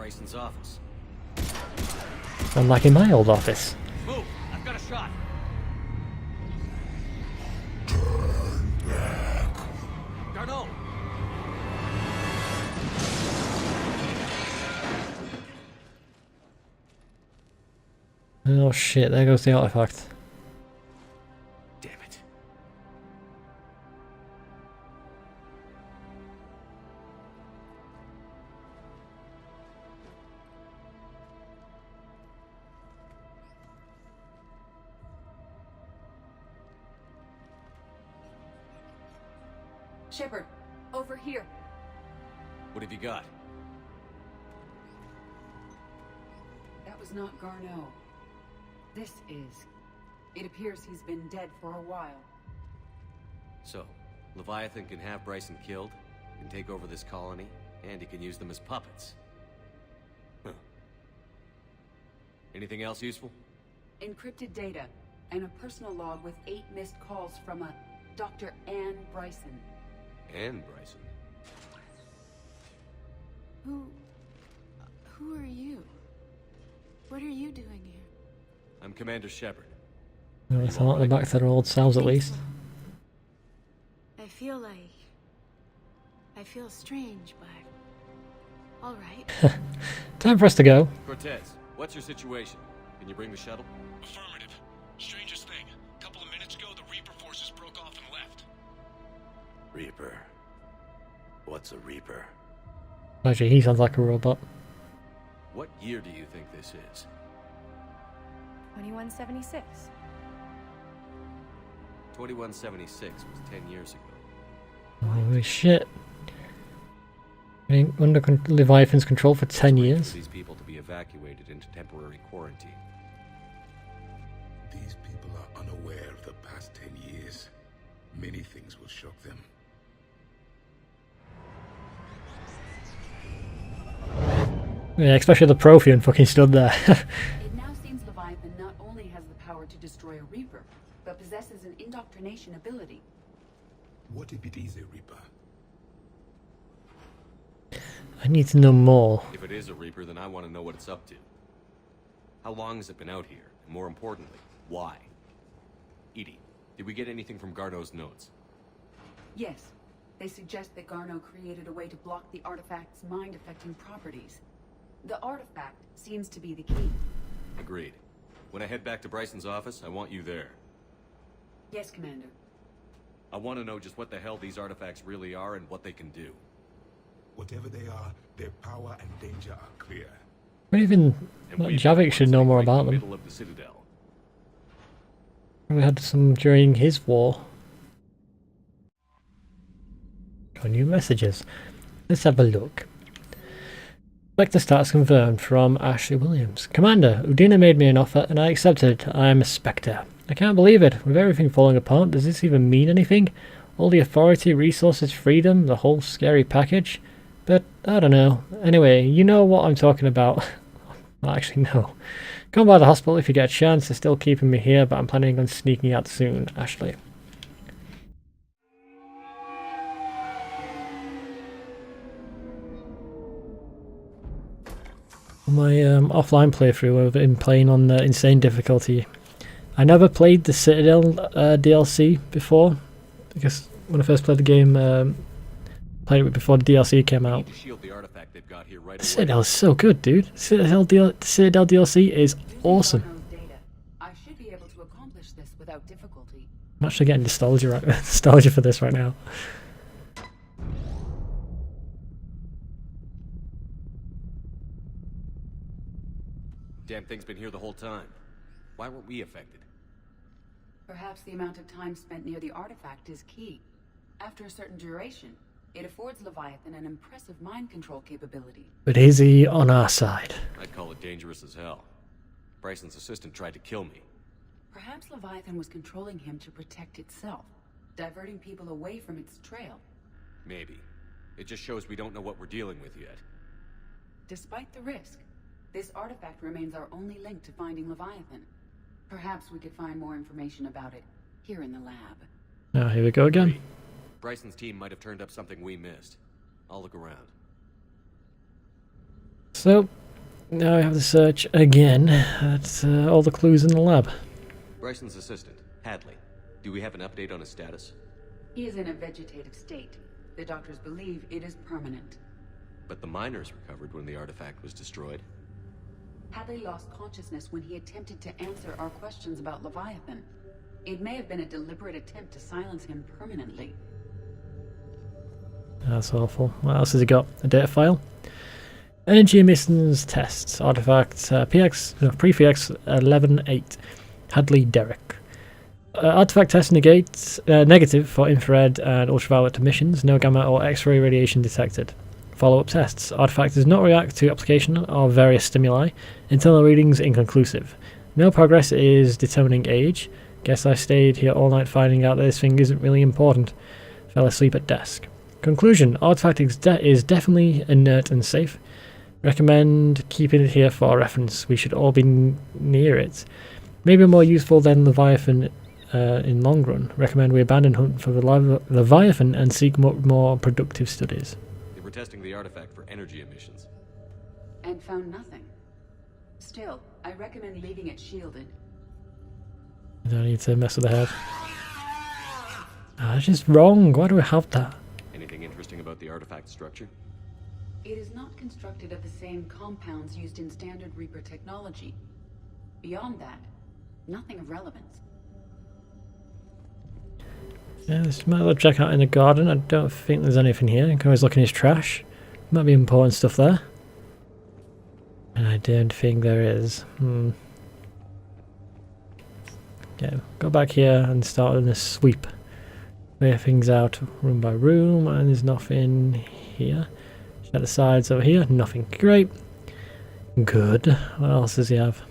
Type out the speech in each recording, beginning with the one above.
Bryson's office. I'm like in my old office. Move! I've got a shot! Garneau! Oh shit, there goes the artifact. Damn it. Shepard, over here. What have you got? That was not Garneau. This is. It appears he's been dead for a while. So, Leviathan can have Bryson killed, can take over this colony, and he can use them as puppets. Huh. Anything else useful? Encrypted data, and a personal log with 8 missed calls from a Dr. Ann Bryson. And Bryson. Who are you? What are you doing here? I'm Commander Shepard. No, I thought they're back to their old selves at least. I feel strange, but all right. Time for us to go. Cortez, what's your situation? Can you bring the shuttle? Affirmative. Strangest thing. A couple of minutes ago, the Reaper forces broke off and left. Reaper. What's a Reaper? Actually, he sounds like a robot. What year do you think this is? 2176. 2176 was 10 years ago. Holy shit. Being under Leviathan's control for 10 years. For these people to be evacuated into temporary quarantine. These people are unaware of the past 10 years. Many things will shock them. Yeah, especially the Prothean fucking stood there. It now seems Leviathan not only has the power to destroy a Reaper, but possesses an indoctrination ability. What if it is a Reaper? I need to know more. If it is a Reaper, then I want to know what it's up to. How long has it been out here? And more importantly, why? Edie, did we get anything from Garneau's notes? Yes, they suggest that Garneau created a way to block the artifact's mind-affecting properties. The artifact seems to be the key. Agreed. When I head back to Bryson's office, I want you there. Yes, Commander. I want to know just what the hell these artifacts really are and what they can do. Whatever they are, their power and danger are clear. But even And we've Javik got should one know more sitting right about in the them. middle of the Citadel. We had some during his war. Got new messages. Let's have a look. Vector status confirmed from Ashley Williams. Commander, Udina made me an offer and I accepted. I am a Spectre. I can't believe it. With everything falling apart, does this even mean anything? All the authority, resources, freedom, the whole scary package? But, I don't know. Anyway, you know what I'm talking about. Well, actually, no. Come by the hospital if you get a chance. They're still keeping me here, but I'm planning on sneaking out soon. Ashley. My offline playthrough, I've been playing on insane difficulty. I never played the Citadel DLC before, because when I first played the game, played it before the DLC came We out. need to shield the artifact they've got here right The away. Citadel is so good, dude. Citadel DLC is awesome. Using Garneau's data, I should be able to accomplish this without difficulty. I'm actually getting nostalgia for this right now. Damn thing's been here the whole time. Why weren't we affected? Perhaps the amount of time spent near the artifact is key. After a certain duration, it affords Leviathan an impressive mind control capability. But is he on our side? I'd call it dangerous as hell. Bryson's assistant tried to kill me. Perhaps Leviathan was controlling him to protect itself, diverting people away from its trail. Maybe. It just shows we don't know what we're dealing with yet. Despite the risk, this artifact remains our only link to finding Leviathan. Perhaps we could find more information about it here in the lab. Oh, here we go again. Wait. Bryson's team might have turned up something we missed. I'll look around. So, now we have to search again at all the clues in the lab. Bryson's assistant, Hadley. Do we have an update on his status? He is in a vegetative state. The doctors believe it is permanent. But the miners recovered when the artifact was destroyed. Hadley lost consciousness when he attempted to answer our questions about Leviathan. It may have been a deliberate attempt to silence him permanently. That's awful. What else has he got? A data file? Energy emissions tests. Artifact Prefix 11-8. Hadley Derrick. Artifact test negative for infrared and ultraviolet emissions. No gamma or X-ray radiation detected. Follow-up tests. Artifact does not react to application of various stimuli. Internal readings inconclusive. No progress is determining age. Guess I stayed here all night finding out that this thing isn't really important. Fell asleep at desk. Conclusion. Artifact is definitely inert and safe. Recommend keeping it here for reference. We should all be near it. Maybe more useful than Leviathan in long run. Recommend we abandon hunt for the Leviathan and seek more productive studies. They were testing the artifact for energy emissions. And found nothing. Still, I recommend leaving it shielded. I don't need to mess with the head. That's just wrong. Why do we have that? Anything interesting about the artifact structure? It is not constructed of the same compounds used in standard Reaper technology. Beyond that, nothing of relevance. Yeah, this might as well check out in the garden. I don't think there's anything here. You can always look in his trash. Might be important stuff there. And I don't think there is. Yeah, go back here and start on a sweep. Clear things out room by room, and there's nothing here. Check the sides over here, nothing. Great. Good. What else does he have?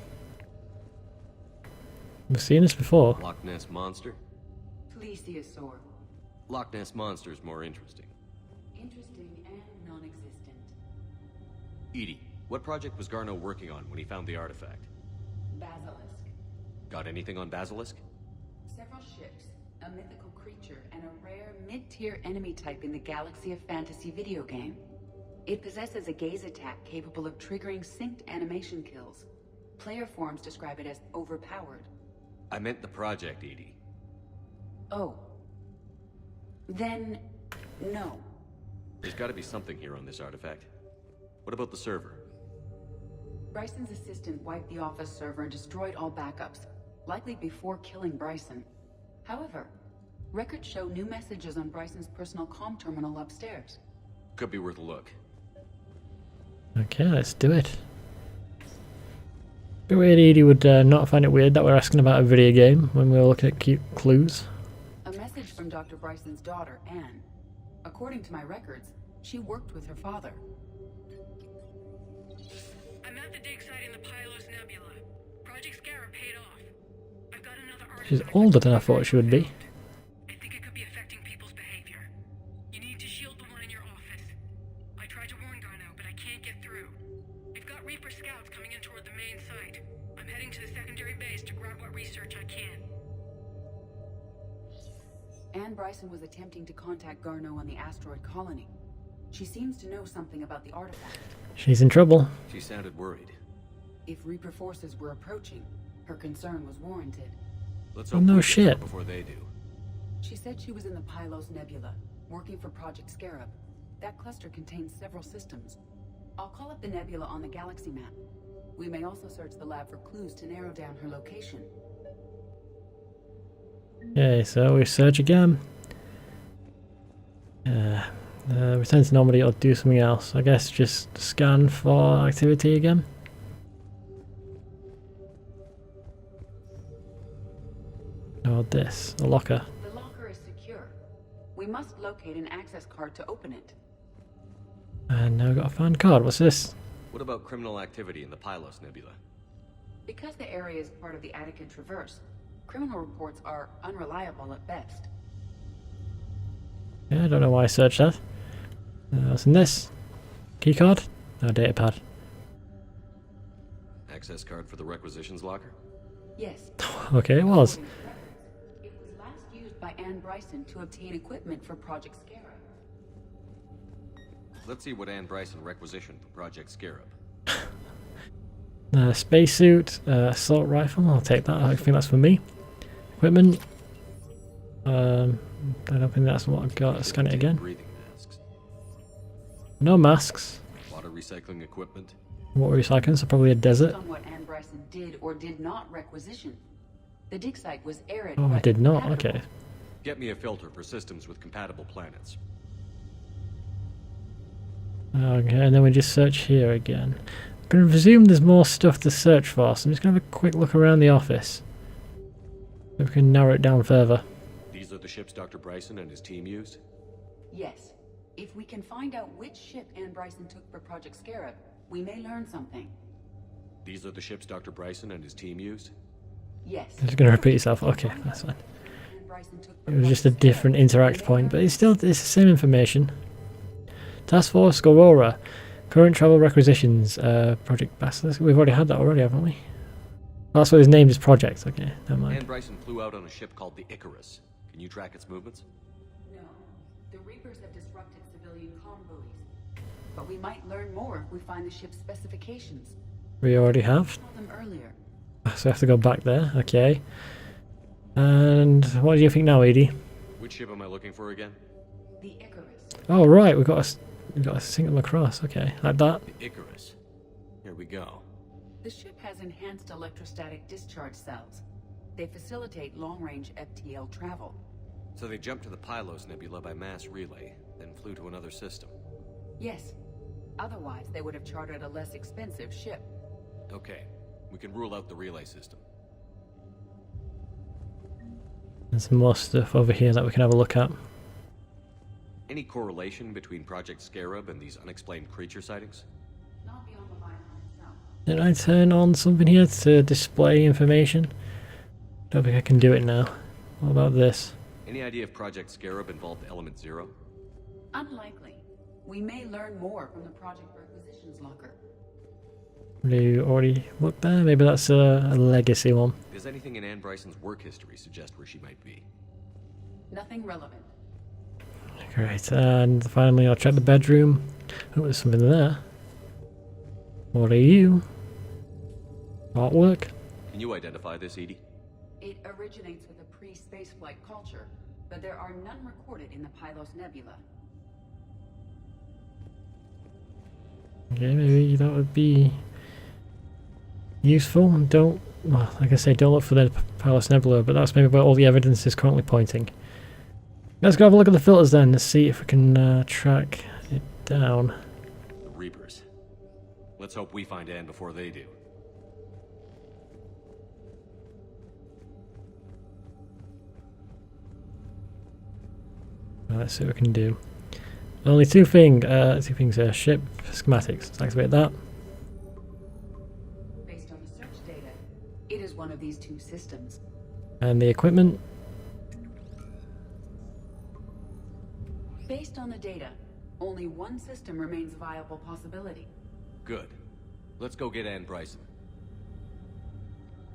We've seen this before. Loch Ness Monster? Plesiosaur. Loch Ness Monster is more interesting. Interesting and non-existent. Edie, what project was Garneau working on when he found the artifact? Basilisk. Got anything on Basilisk? Several ships, a mythical creature, and a rare mid-tier enemy type in the Galaxy of Fantasy video game. It possesses a gaze attack capable of triggering synced animation kills. Player forums describe it as overpowered. I meant the project, Edie. Oh. Then, no. There's got to be something here on this artifact. What about the server? Bryson's assistant wiped the office server and destroyed all backups, likely before killing Bryson. However, records show new messages on Bryson's personal comm terminal upstairs. Could be worth a look. Okay, let's do it. Be weird Edie would not find it weird that we're asking about a video game when we were looking at cute clues. A message from Dr. Bryson's daughter, Anne. According to my records, she worked with her father. I'm at the dig site in the Pylos Nebula. Project Scarab paid off. I've got another artifact. She's older than I thought she would be. I think it could be affecting people's behavior. You need to shield the one in your office. I tried to warn Garneau, but I can't get through. We've got Reaper scouts coming in toward the main site. I'm heading to the secondary base to grab what research I can. Anne Bryson was attempting to contact Garneau on the asteroid colony. She seems to know something about the artifact. She's in trouble. She sounded worried. If Reaper forces were approaching, her concern was warranted. Let's Oh, hope no we get shit. there before they do. She said she was in the Pylos Nebula, working for Project Scarab. That cluster contains several systems. I'll call up the nebula on the galaxy map. We may also search the lab for clues to narrow down her location. Okay, so we search again. Return to normandy or do something else. I guess just scan for activity again. Or this, a locker. The locker is secure. We must locate an access card to open it. And now we've got a find card. What's this? What about criminal activity in the Pylos Nebula? Because the area is part of the Attican Traverse, criminal reports are unreliable at best. Yeah, I don't know why I searched that. What's in this? Keycard? No, datapad. Access card for the requisitions locker? Yes. Okay, it was. It was last used by Anne Bryson to obtain equipment for Project Scarab. Let's see what Anne Bryson requisitioned for Project Scarab. Spacesuit, assault rifle. I'll take that. I think that's for me. Equipment. I don't think that's what I've got. Scan it again. Breathing masks. No masks. Water recycling equipment. Water recycling, so probably a desert. On what Anne Bryson did or did not requisition. The dig site was arid. Oh, I but did not. habitable. Okay. Get me a filter for systems with compatible planets. Okay, and then we just search here again. I'm going to presume there's more stuff to search for, so I'm just going to have a quick look around the office. So we can narrow it down further. These are the ships Dr. Bryson and his team used? Yes. If we can find out which ship Anne Bryson took for Project Scarab, we may learn something. These are the ships Dr. Bryson and his team used? Yes. It's going to repeat itself. Okay, that's fine. Anne Bryson took for It was just a Project different Scarab, interact we may point, but learn it's the same information. Task Force Aurora. Current travel requisitions. Project Basilisk. We've already had that already, haven't we? Oh, that's what his name is. Project. Okay, never mind. Anne Bryson flew out on a ship called the Icarus. Can you track its movements? No. The Reapers have disrupted civilian comm buoys. But we might learn more if we find the ship's specifications. We already have. Saw them earlier. So I have to go back there. Okay. And what do you think now, Edie? Which ship am I looking for again? The Icarus. Oh right, we've got to sink them across. Okay, like that. The Icarus. Here we go. The ship has enhanced electrostatic discharge cells. They facilitate long-range FTL travel. So they jumped to the Pylos Nebula by mass relay, then flew to another system. Yes. Otherwise, they would have chartered a less expensive ship. Okay, we can rule out the relay system. There's some more stuff over here that we can have a look at. Any correlation between Project Scarab and these unexplained creature sightings? Not beyond Leviathan itself. Did I turn on something here to display information? Don't think I can do it now. What about this? Any idea if Project Scarab involved Element Zero? Unlikely. We may learn more from the Project Requisitions locker. Do you already look there? Maybe that's a legacy one. Does anything in Anne Bryson's work history suggest where she might be? Nothing relevant. Great, and finally I'll check the bedroom. Oh, there's something there. What are you? Artwork? Can you identify this, Edie? It originates with a pre-spaceflight culture, but there are none recorded in the Pylos Nebula. Okay, maybe that would be useful. And don't, well, like I say, don't look for the Palace Nebula, but that's maybe where all the evidence is currently pointing. Let's go have a look at the filters then to see if we can track it down. The Reapers. Let's hope we find Anne before they do. Let's see what we can do. Only two things here. Ship schematics. Let's activate that. Based on the search data, it is one of these two systems. And the equipment. Based on the data, only one system remains a viable possibility. Good. Let's go get Anne Bryson.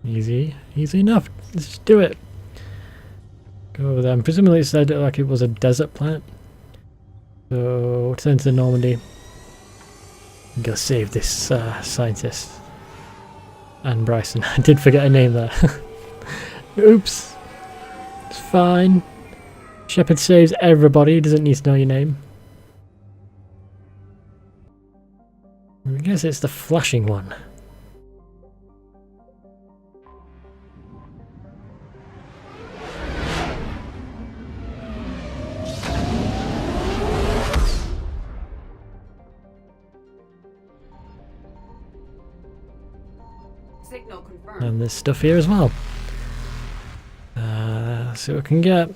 Easy enough. Let's just do it. Go over there. Presumably it said like it was a desert planet. So turn to Normandy. And go save this scientist. Anne Bryson. I did forget her name there. Oops. It's fine. Shepard saves everybody. He doesn't need to know your name. I guess it's the flashing one. Signal confirmed. And there's stuff here as well. Let's see what we can get.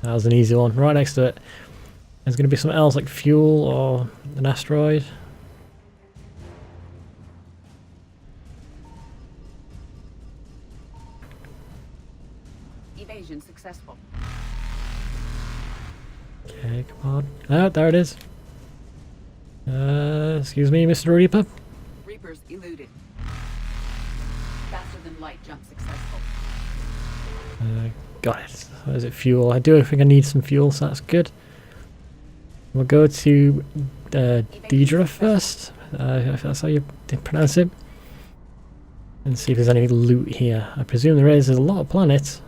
That was an easy one. Right next to it. There's going to be something else like fuel or an asteroid. Evasion successful. Okay, come on. Oh, there it is. Excuse me, Mr. Reaper. Reapers eluded. Faster than light jump successful. Got it. What is it? Fuel. I do think I need some fuel, so that's good. We'll go to Deidre first. If that's how you pronounce it. And see if there's any loot here. I presume there is. There's a lot of planets.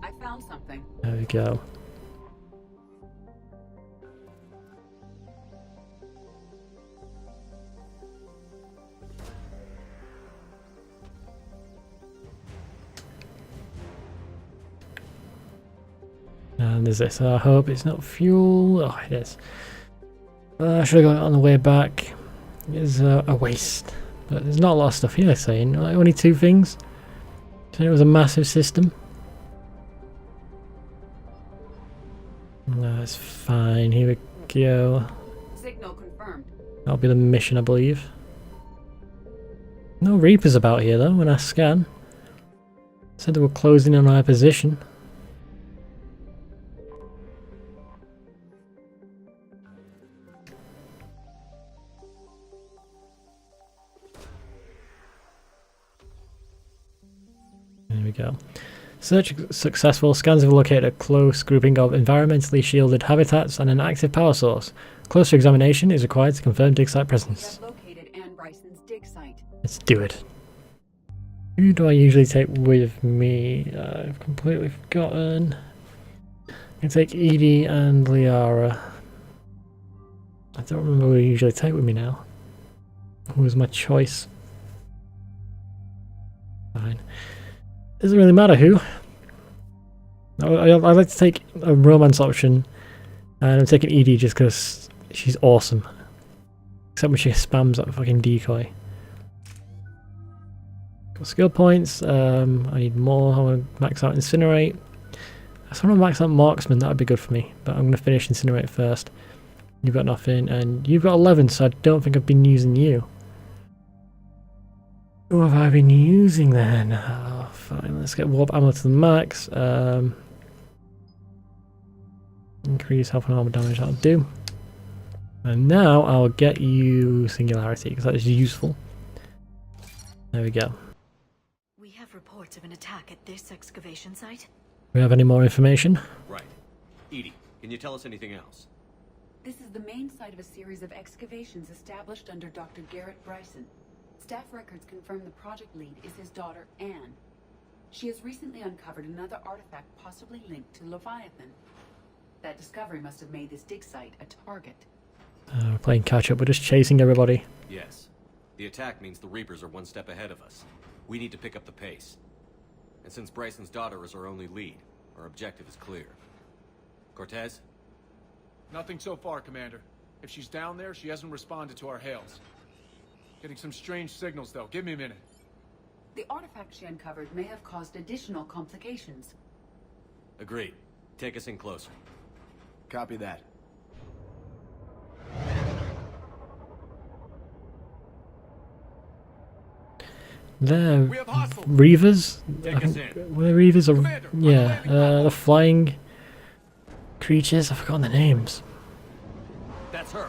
I found something. There we go. And there's this. I hope it's not fuel. Oh, it is. I should have got it on the way back. It's a waste. But there's not a lot of stuff here saying. Like, only 2 things. So it was a massive system. No, it's fine. Here we go. Signal confirmed. That'll be the mission, I believe. No Reapers about here, though, when I scan. Said they were closing on our position. There we go. Search successful. Scans have located a close grouping of environmentally shielded habitats and an active power source. Closer examination is required to confirm dig site We presence. have located Anne Bryson's dig site. Let's do it. Who do I usually take with me? I've completely forgotten. I take Edie and Liara. I don't remember who I usually take with me now. Who was my choice? Fine. Doesn't really matter who. I like to take a romance option, and I'm taking Edie just because she's awesome. Except when she spams that fucking decoy. Got skill points. I need more. I want to max out Incinerate. I just want to max out Marksman. That would be good for me. But I'm going to finish Incinerate first. You've got nothing, and you've got 11, so I don't think I've been using you. Who have I been using then? Oh, fine, let's get warp ammo to the max. Increase health and armor damage, that'll do. And now I'll get you Singularity, because that is useful. There we go. We have reports of an attack at this excavation site. Do we have any more information? Right. Edie, can you tell us anything else? This is the main site of a series of excavations established under Dr. Garrett Bryson. Staff records confirm the project lead is his daughter, Anne. She has recently uncovered another artifact possibly linked to Leviathan. That discovery must have made this dig site a target. We're playing catch up, we're just chasing everybody. Yes. The attack means the Reapers are one step ahead of us. We need to pick up the pace. And since Bryson's daughter is our only lead, our objective is clear. Cortez? Nothing so far, Commander. If she's down there, she hasn't responded to our hails. Getting some strange signals, though. Give me a minute. The artifact she uncovered may have caused additional complications. Agreed. Take us in closer. Copy that. They're We have hostiles. Reavers? Take us in. Were they Reavers or... Commander, yeah, I'm landing the flying creatures, I've forgotten their names. That's her.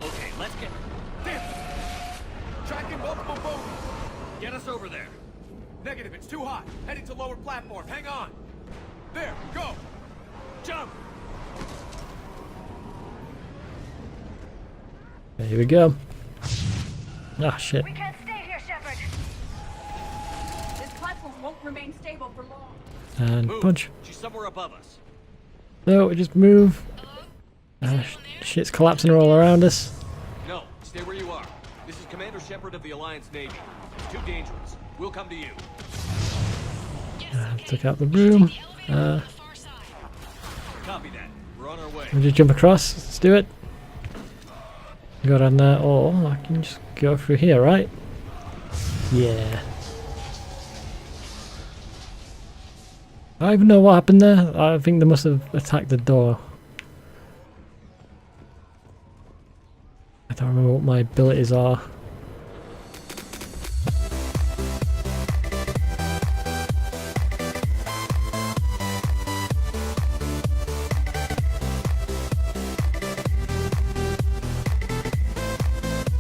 Okay, let's get... Damn! Tracking multiple bogies. Get us over there. Negative, it's too hot. Heading to lower platform. Hang on. There, go. Jump. Here we go. Ah, shit. We can't stay here, Shepard. This platform won't remain stable for long. And Move. punch. She's somewhere above us. No, we just move. Shit's collapsing all around us. No, stay where you are. This is Commander Shepard of the Alliance Navy. It's too dangerous. We'll come to you. Took out the room. Copy that. We're on our way. We'll just jump across. Let's do it. Go down there, or I can just go through here, right? Yeah. I don't even know what happened there. I think they must have attacked the door. I don't remember what my abilities are.